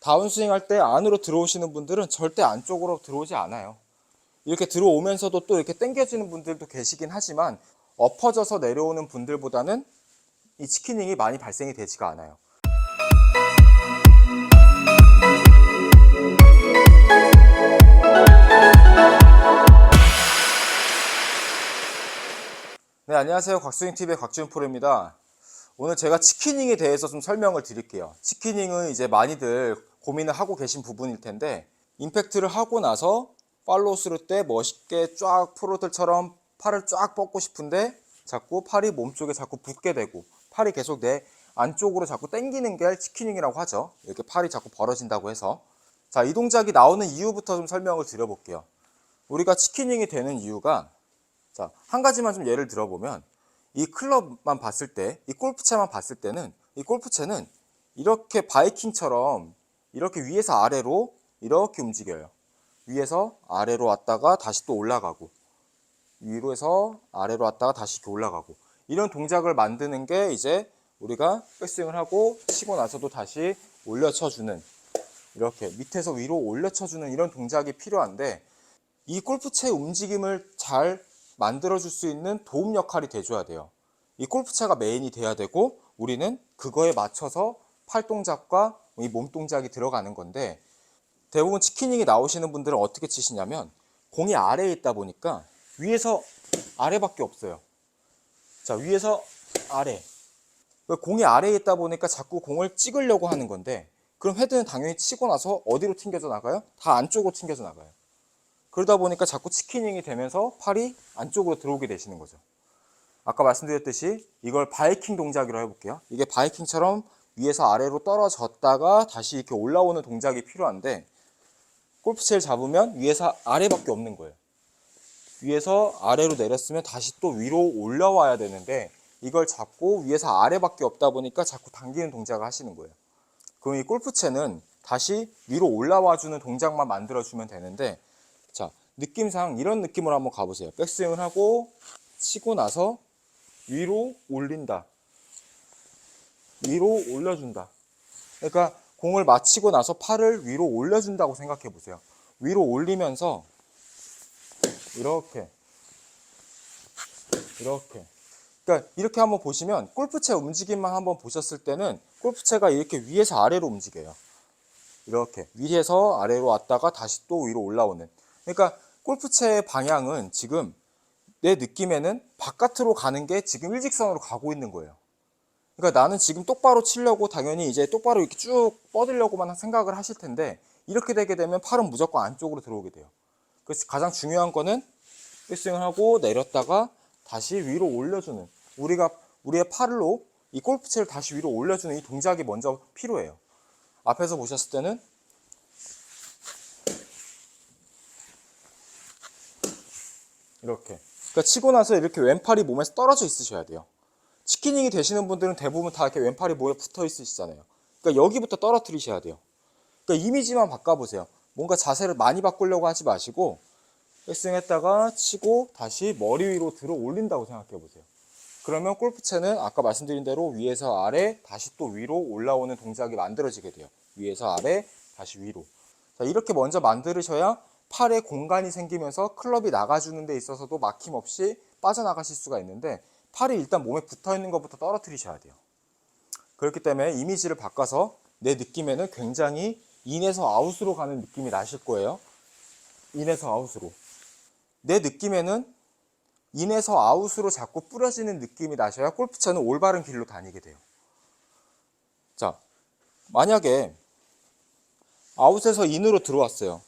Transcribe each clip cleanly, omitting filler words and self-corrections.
다운스윙 할 때 안으로 들어오시는 분들은 절대 안쪽으로 들어오지 않아요. 이렇게 들어오면서도 또 이렇게 당겨지는 분들도 계시긴 하지만 엎어져서 내려오는 분들보다는 이 치킨윙이 많이 발생이 되지가 않아요. 네, 안녕하세요. 곽스윙TV의 곽지훈 프로입니다. 오늘 제가 치킨윙에 대해서 좀 설명을 드릴게요. 치킨윙은 이제 많이들 고민을 하고 계신 부분일 텐데, 임팩트를 하고 나서 팔로우 스루 때 멋있게 쫙 프로들처럼 팔을 쫙 뻗고 싶은데 자꾸 팔이 몸쪽에 자꾸 붙게 되고 팔이 계속 내 안쪽으로 자꾸 당기는 게 치킨윙이라고 하죠. 이렇게 팔이 자꾸 벌어진다고 해서. 자, 이 동작이 나오는 이유부터 좀 설명을 드려볼게요. 우리가 치킨윙이 되는 이유가, 자, 한 가지만 좀 예를 들어보면, 이 클럽만 봤을 때, 이 골프채만 봤을 때는, 이 골프채는 이렇게 바이킹처럼 이렇게 위에서 아래로 이렇게 움직여요. 위에서 아래로 왔다가 다시 또 올라가고, 위로 해서 아래로 왔다가 다시 이렇게 올라가고, 이런 동작을 만드는 게 이제 우리가 백스윙을 하고 치고 나서도 다시 올려쳐주는, 이렇게 밑에서 위로 올려쳐주는 이런 동작이 필요한데, 이 골프채 움직임을 잘 만들어줄 수 있는 도움 역할이 돼줘야 돼요. 이 골프채가 메인이 돼야 되고 우리는 그거에 맞춰서 팔 동작과 이 몸 동작이 들어가는 건데, 대부분 치킨윙이 나오시는 분들은 어떻게 치시냐면 공이 아래에 있다 보니까 위에서 아래밖에 없어요. 자, 위에서 아래. 공이 아래에 있다 보니까 자꾸 공을 찍으려고 하는 건데, 그럼 헤드는 당연히 치고 나서 어디로 튕겨져 나가요? 다 안쪽으로 튕겨져 나가요. 그러다 보니까 자꾸 치킨윙이 되면서 팔이 안쪽으로 들어오게 되시는 거죠. 아까 말씀드렸듯이 이걸 바이킹 동작이라고 해볼게요. 이게 바이킹처럼 위에서 아래로 떨어졌다가 다시 이렇게 올라오는 동작이 필요한데, 골프채를 잡으면 위에서 아래밖에 없는 거예요. 위에서 아래로 내렸으면 다시 또 위로 올라와야 되는데, 이걸 잡고 위에서 아래밖에 없다 보니까 자꾸 당기는 동작을 하시는 거예요. 그럼 이 골프채는 다시 위로 올라와주는 동작만 만들어주면 되는데, 자, 느낌상 이런 느낌으로 한번 가보세요. 백스윙을 하고 치고 나서 위로 올린다, 위로 올려준다. 그러니까 공을 맞히고 나서 팔을 위로 올려준다고 생각해 보세요. 위로 올리면서 이렇게, 이렇게. 그러니까 이렇게 한번 보시면 골프채 움직임만 한번 보셨을 때는 골프채가 이렇게 위에서 아래로 움직여요. 이렇게 위에서 아래로 왔다가 다시 또 위로 올라오는. 그러니까 골프채의 방향은 지금 내 느낌에는 바깥으로 가는 게 지금 일직선으로 가고 있는 거예요. 그러니까 나는 지금 똑바로 치려고 당연히 이제 똑바로 이렇게 쭉 뻗으려고만 생각을 하실 텐데, 이렇게 되게 되면 팔은 무조건 안쪽으로 들어오게 돼요. 그래서 가장 중요한 거는 백스윙을 하고 내렸다가 다시 위로 올려주는, 우리의 팔로 이 골프채를 다시 위로 올려주는 이 동작이 먼저 필요해요. 앞에서 보셨을 때는 이렇게, 그러니까 치고 나서 이렇게 왼팔이 몸에서 떨어져 있으셔야 돼요. 치킨윙이 되시는 분들은 대부분 다 이렇게 왼팔이 몸에 붙어 있으시잖아요. 그러니까 여기부터 떨어뜨리셔야 돼요. 그러니까 이미지만 바꿔보세요. 뭔가 자세를 많이 바꾸려고 하지 마시고 백스윙 했다가 치고 다시 머리 위로 들어 올린다고 생각해 보세요. 그러면 골프채는 아까 말씀드린 대로 위에서 아래 다시 또 위로 올라오는 동작이 만들어지게 돼요. 위에서 아래 다시 위로. 자, 이렇게 먼저 만들으셔야 팔에 공간이 생기면서 클럽이 나가주는 데 있어서도 막힘없이 빠져나가실 수가 있는데, 팔이 일단 몸에 붙어있는 것부터 떨어뜨리셔야 돼요. 그렇기 때문에 이미지를 바꿔서 내 느낌에는 굉장히 인에서 아웃으로 가는 느낌이 나실 거예요. 인에서 아웃으로. 내 느낌에는 인에서 아웃으로 자꾸 뿌려지는 느낌이 나셔야 골프채는 올바른 길로 다니게 돼요. 자, 만약에 아웃에서 인으로 들어왔어요.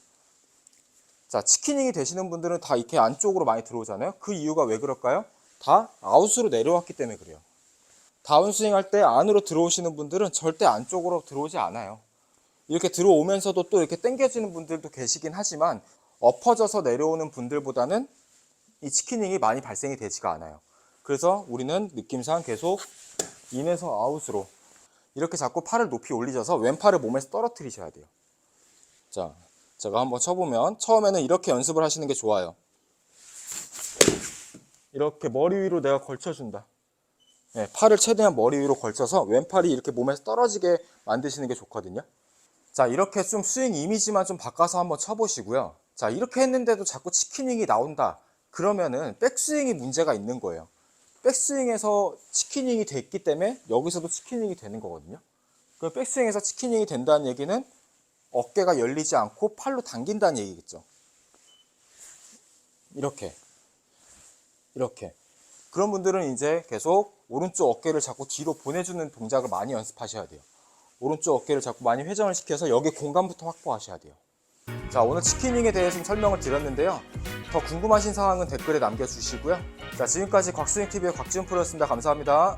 자, 치킨윙이 되시는 분들은 다 이렇게 안쪽으로 많이 들어오잖아요. 그 이유가 왜 그럴까요? 다 아웃으로 내려왔기 때문에 그래요. 다운스윙 할 때 안으로 들어오시는 분들은 절대 안쪽으로 들어오지 않아요. 이렇게 들어오면서도 또 이렇게 당겨지는 분들도 계시긴 하지만 엎어져서 내려오는 분들보다는 이 치킨윙이 많이 발생이 되지가 않아요. 그래서 우리는 느낌상 계속 인에서 아웃으로 이렇게 자꾸 팔을 높이 올리셔서 왼팔을 몸에서 떨어뜨리셔야 돼요. 자, 제가 한번 쳐보면 처음에는 이렇게 연습을 하시는 게 좋아요. 이렇게 머리 위로 내가 걸쳐준다. 네, 팔을 최대한 머리 위로 걸쳐서 왼팔이 이렇게 몸에서 떨어지게 만드시는 게 좋거든요. 자, 이렇게 좀 스윙 이미지만 좀 바꿔서 한번 쳐보시고요. 자, 이렇게 했는데도 자꾸 치킨윙이 나온다. 그러면은 백스윙이 문제가 있는 거예요. 백스윙에서 치킨윙이 됐기 때문에 여기서도 치킨윙이 되는 거거든요. 그 백스윙에서 치킨윙이 된다는 얘기는 어깨가 열리지 않고 팔로 당긴다는 얘기겠죠. 이렇게. 그런 분들은 이제 계속 오른쪽 어깨를 자꾸 뒤로 보내주는 동작을 많이 연습하셔야 돼요. 오른쪽 어깨를 자꾸 많이 회전을 시켜서 여기 공간부터 확보하셔야 돼요. 자, 오늘 치킨윙에 대해 좀 설명을 드렸는데요. 더 궁금하신 사항은 댓글에 남겨주시고요. 자, 지금까지 곽스윙TV의 곽지훈 프로였습니다. 감사합니다.